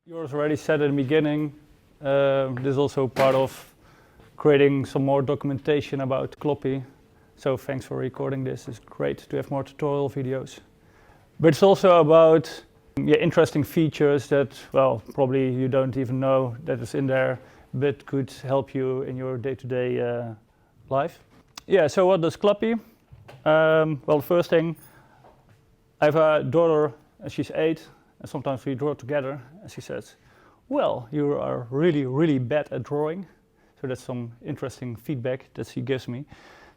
Yours already said at the beginning, this is also part of creating some more documentation about Kloppy. So thanks for recording this. It's great to have more tutorial videos. But it's also about interesting features that, well, probably you don't even know that is in there, but could help you in your day-to-day life. Yeah, so what does Kloppy? Well, the first thing, I have a daughter, and she's 8, and sometimes we draw together, and she says, well, you are really, really bad at drawing. So that's some interesting feedback that she gives me.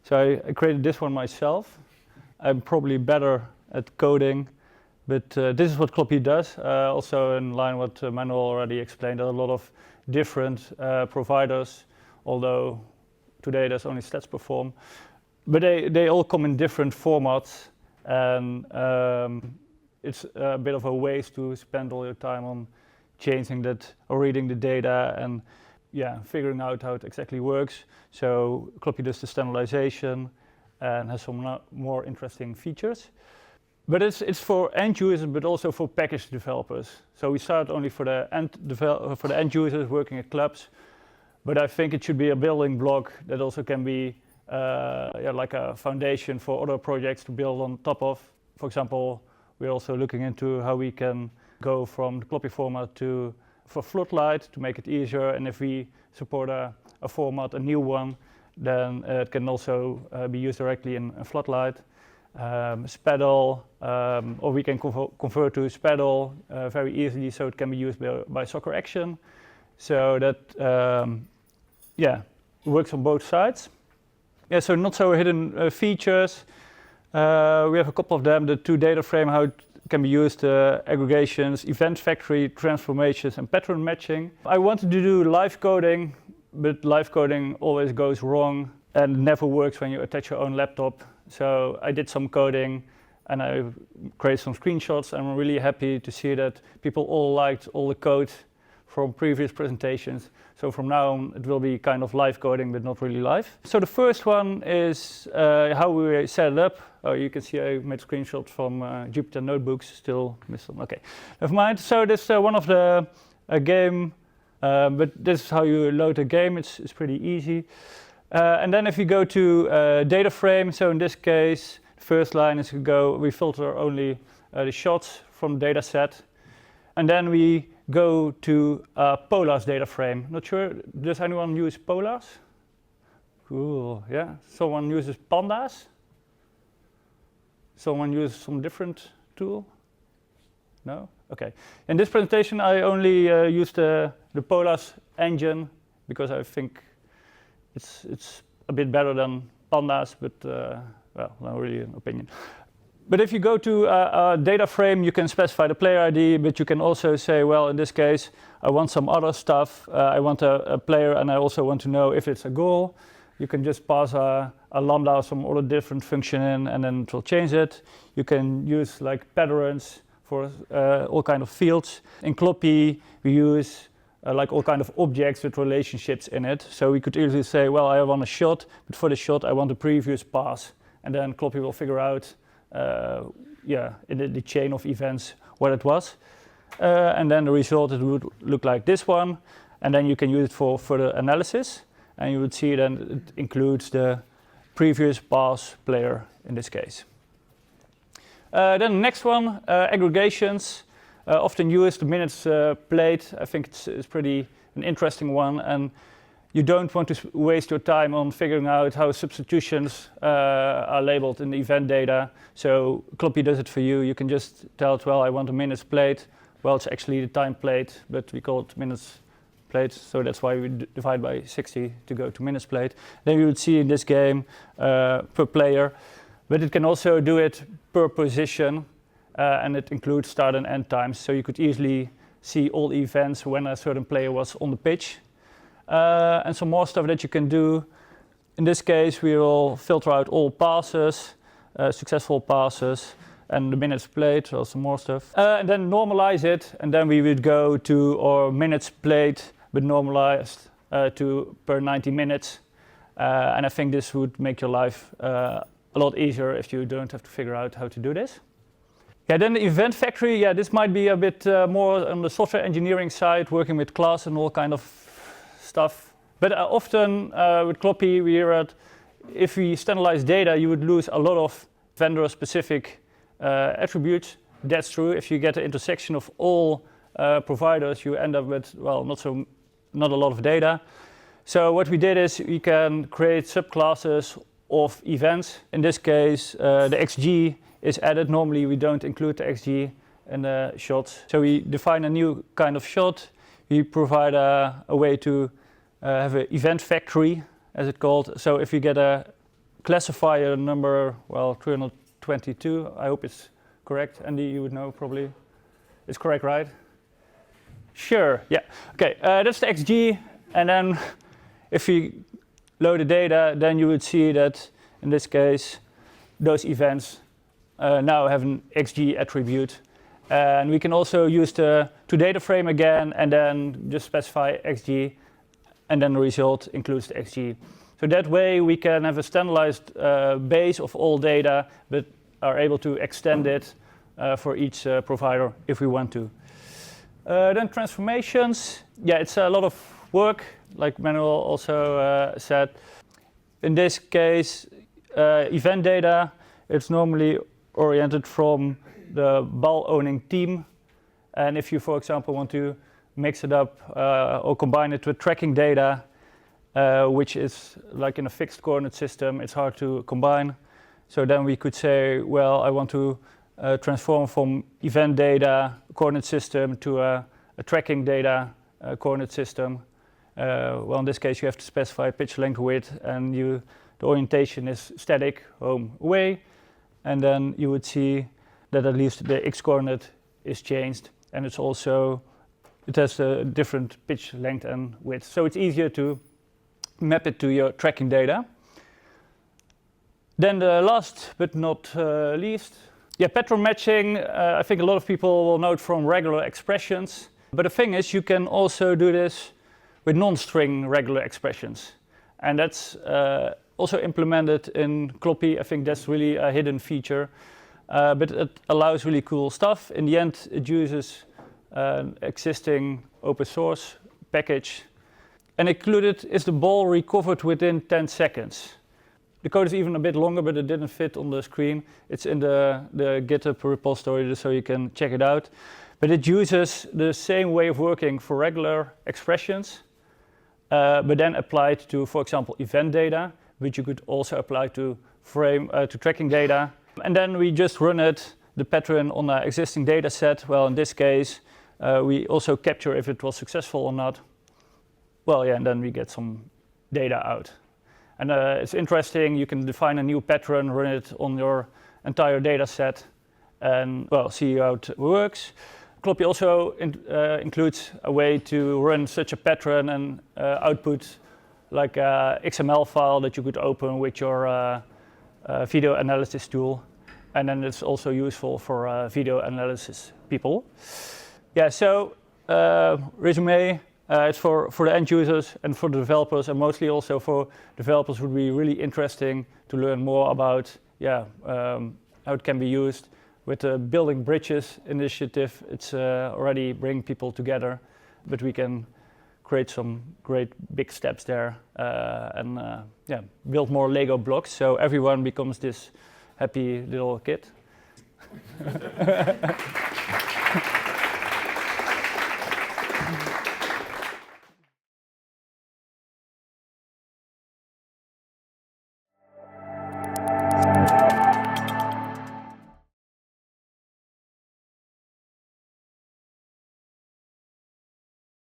So I created this one myself. I'm probably better at coding, but this is what Kloppy does. Also in line with what Manuel already explained, there are a lot of different providers, although today there's only StatsPerform. But they all come in different formats, and it's a bit of a waste to spend all your time on changing that or reading the data and figuring out how it exactly works. So Kloppy does the standardization and has some more interesting features. But it's for end users, but also for package developers. So we start only for the end users working at clubs, but I think it should be a building block that also can be like a foundation for other projects to build on top of. For example, we're also looking into how we can go from the Kloppy format for Floodlight to make it easier, and if we support a format, a new one, then it can also be used directly in Floodlight. Spaddle, or we can convert to Spaddle very easily, so it can be used by Soccer Action. So that works on both sides. Yeah, so not so hidden features. We have a couple of them, the 2 DataFrame, how it can be used, aggregations, event factory, transformations, and pattern matching. I wanted to do live coding, but live coding always goes wrong and never works when you attach your own laptop. So I did some coding and I created some screenshots, and I'm really happy to see that people all liked all the code from previous presentations. So from now on, it will be kind of live coding, but not really live. So the first one is how we set it up. Oh, you can see I made screenshots from Jupyter notebooks, still missed them. Okay, never mind. So this is one of the game, but this is how you load a game. It's pretty easy. And then if you go to DataFrame, so in this case, the first line is we filter only the shots from the data set. And then we go to Polars DataFrame. Not sure, does anyone use Polars? Cool, yeah. Someone uses Pandas? Someone uses some different tool? No? Okay. In this presentation, I only used the Polars engine because I think it's a bit better than Pandas, but well, not really an opinion. But if you go to a data frame, you can specify the player ID, but you can also say, well, in this case, I want some other stuff. I want a player, and I also want to know if it's a goal. You can just pass a lambda or some other different function in, and then it will change it. You can use like patterns for all kind of fields. In Kloppy, we use like all kind of objects with relationships in it. So we could easily say, well, I want a shot, but for the shot, I want a previous pass. And then Kloppy will figure out in the chain of events what it was. And then the result, it would look like this one. And then you can use it for further analysis. And you would see then it includes the previous pass player in this case. Then the next one, aggregations. Often used, the minutes played. I think it's pretty an interesting one. And you don't want to waste your time on figuring out how substitutions are labeled in the event data. So Kloppy does it for you. You can just tell it, well, I want a minutes played. Well, it's actually the time played, but we call it minutes played. So that's why we divide by 60 to go to minutes played. Then you would see in this game per player, but it can also do it per position, and it includes start and end times. So you could easily see all events when a certain player was on the pitch. And some more stuff that you can do. In this case, we will filter out all passes, successful passes, and the minutes played, so some more stuff. And then normalize it, and then we would go to our minutes played, but normalized to per 90 minutes. And I think this would make your life a lot easier if you don't have to figure out how to do this. Yeah, then the event factory, yeah, this might be a bit more on the software engineering side, working with class and all kind of stuff. But often with Kloppy, we hear that if we standardize data, you would lose a lot of vendor-specific attributes. That's true. If you get the intersection of all providers, you end up with, well, not a lot of data. So what we did is we can create subclasses of events. In this case, the XG is added. Normally we don't include the XG in the shots. So we define a new kind of shot. We provide a way to have an event factory, as it's called. So if you get a classifier number, well, 322, I hope it's correct. Andy, you would know probably. It's correct, right? Sure, yeah. Okay, that's the XG. And then if you load the data, then you would see that in this case, those events now have an XG attribute. And we can also use the DataFrame again and then just specify XG, and then the result includes the XG. So that way we can have a standardized base of all data, but are able to extend it for each provider if we want to. Then transformations, yeah, it's a lot of work, like Manuel also said. In this case, event data, it's normally oriented from the ball owning team. And if you, for example, want to mix it up or combine it with tracking data, which is like in a fixed coordinate system, it's hard to combine. So then we could say, well, I want to transform from event data coordinate system to a tracking data coordinate system. Well, in this case, you have to specify pitch, length, width, and the orientation is static, home, away. And then you would see that at least the x-coordinate is changed, and it has a different pitch, length, and width. So it's easier to map it to your tracking data. Then the last but not least, yeah, pattern matching. I think a lot of people will know it from regular expressions. But the thing is, you can also do this with non-string regular expressions. And that's also implemented in Kloppy. I think that's really a hidden feature. But it allows really cool stuff. In the end, it uses an existing open source package. And included is the ball recovered within 10 seconds. The code is even a bit longer, but it didn't fit on the screen. It's in the GitHub repository, so you can check it out. But it uses the same way of working for regular expressions, but then applied to, for example, event data, which you could also apply to tracking data. And then we just run the pattern on an existing data set. Well, in this case, we also capture if it was successful or not. Well, yeah, and then we get some data out. And it's interesting, you can define a new pattern, run it on your entire data set, and, well, see how it works. Kloppy also includes a way to run such a pattern and output like a XML file that you could open with your video analysis tool. And then it's also useful for video analysis people. Yeah, so resume, it's for the end users and for the developers, and mostly also for developers would be really interesting to learn more about how it can be used. With the Building Bridges initiative, it's already bringing people together, but we can create some great big steps there and build more Lego blocks so everyone becomes this happy little kid.